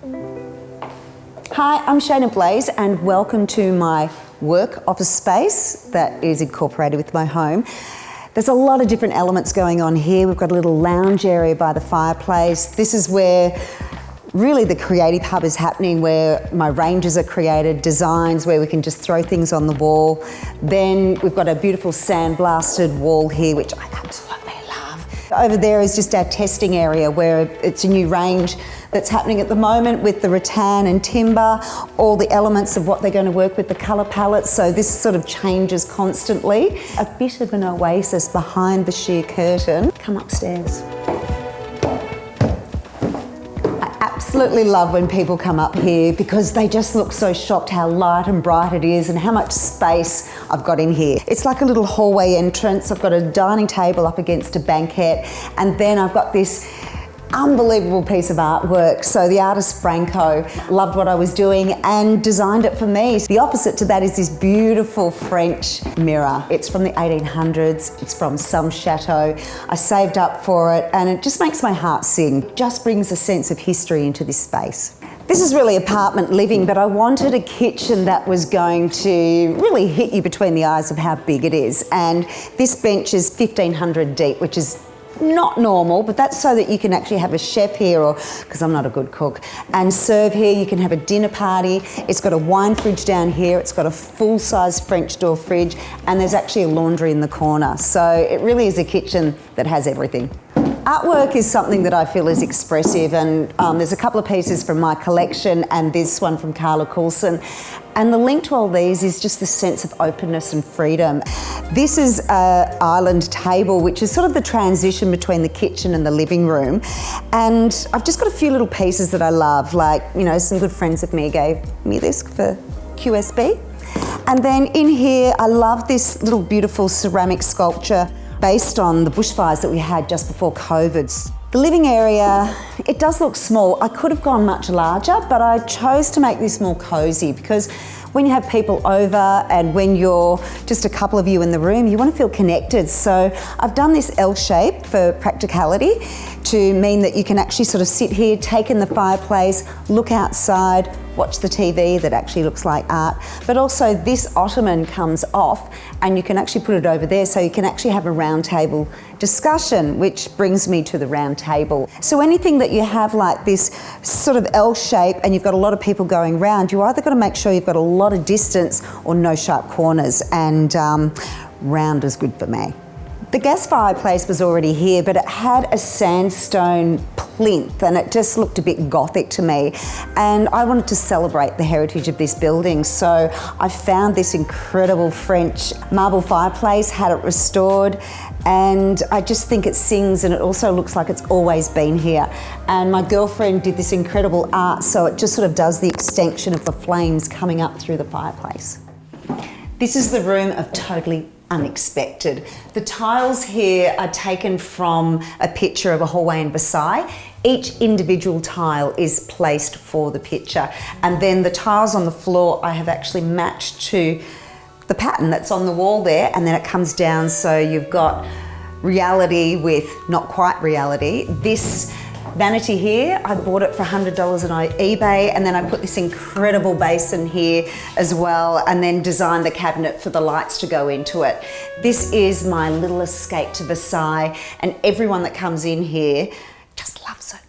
Hi, I'm Shaynna Blaze and welcome to my work office space that is incorporated with my home. There's a lot of different elements going on here. We've got a little lounge area by the fireplace. This is where really the creative hub is happening, where my ranges are created, designs where we can just throw things on the wall. Then we've got a beautiful sandblasted wall here, which I absolutely love. Over there is just our testing area where it's a new range that's happening at the moment with the rattan and timber, all the elements of what they're going to work with, the colour palettes, so this sort of changes constantly. A bit of an oasis behind the sheer curtain. Come upstairs. I absolutely love when people come up here because they just look so shocked how light and bright it is and how much space I've got in here. It's like a little hallway entrance. I've got a dining table up against a banquette, and then I've got this unbelievable piece of artwork. So the artist Franco loved what I was doing and designed it for me. The opposite to that is this beautiful French mirror. It's from the 1800s. It's from some chateau. I saved up for it and it just makes my heart sing. It just brings a sense of history into this space. This is really apartment living, but I wanted a kitchen that was going to really hit you between the eyes of how big it is. And this bench is 1,500 deep, which is not normal, but that's so that you can actually have a chef here, or because I'm not a good cook, and serve here. You can have a dinner party. It's got a wine fridge down here. It's got a full-size French door fridge, and there's actually a laundry in the corner. So it really is a kitchen that has everything. Artwork is something that I feel is expressive, and there's a couple of pieces from my collection and this one from Carla Coulson. And the link to all these is just the sense of openness and freedom. This is an island table, which is sort of the transition between the kitchen and the living room. And I've just got a few little pieces that I love, like, you know, some good friends of me gave me this for QSB. And then in here, I love this little beautiful ceramic sculpture based on the bushfires that we had just before COVID. The living area, it does look small. I could have gone much larger, but I chose to make this more cozy because when you have people over and when you're just a couple of you in the room, you want to feel connected. So I've done this L shape for practicality to mean that you can actually sort of sit here, take in the fireplace, look outside, watch the TV that actually looks like art. But also this ottoman comes off and you can actually put it over there so you can actually have a round table discussion, which brings me to the round table. So anything that you have like this sort of L shape and you've got a lot of people going round, you either got to make sure you've got a lot of distance or no sharp corners, and round is good for me. The gas fireplace was already here, but it had a sandstone plinth and it just looked a bit gothic to me. And I wanted to celebrate the heritage of this building. So I found this incredible French marble fireplace, had it restored, and I just think it sings, and it also looks like it's always been here. And my girlfriend did this incredible art, so it just sort of does the extension of the flames coming up through the fireplace. This is the room of totally unexpected. The tiles here are taken from a picture of a hallway in Versailles. Each individual tile is placed for the picture, and then the tiles on the floor I have actually matched to the pattern that's on the wall there, and then it comes down, so you've got reality with not quite reality. This vanity here, I bought it for $100 on eBay, and then I put this incredible basin here as well, and then designed the cabinet for the lights to go into it. This is my little escape to Versailles, and everyone that comes in here just loves it.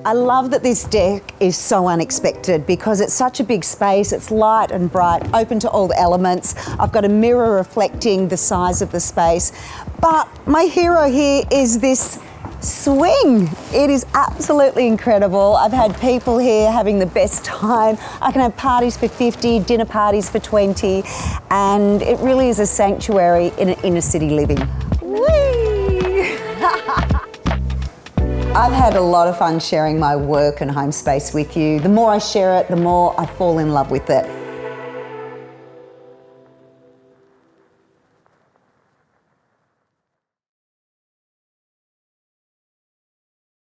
I love that this deck is so unexpected because it's such a big space. It's light and bright, open to all the elements. I've got a mirror reflecting the size of the space. But my hero here is this swing. It is absolutely incredible. I've had people here having the best time. I can have parties for 50, dinner parties for 20, and it really is a sanctuary in an inner city living. Whee! I've had a lot of fun sharing my work and home space with you. The more I share it, the more I fall in love with it.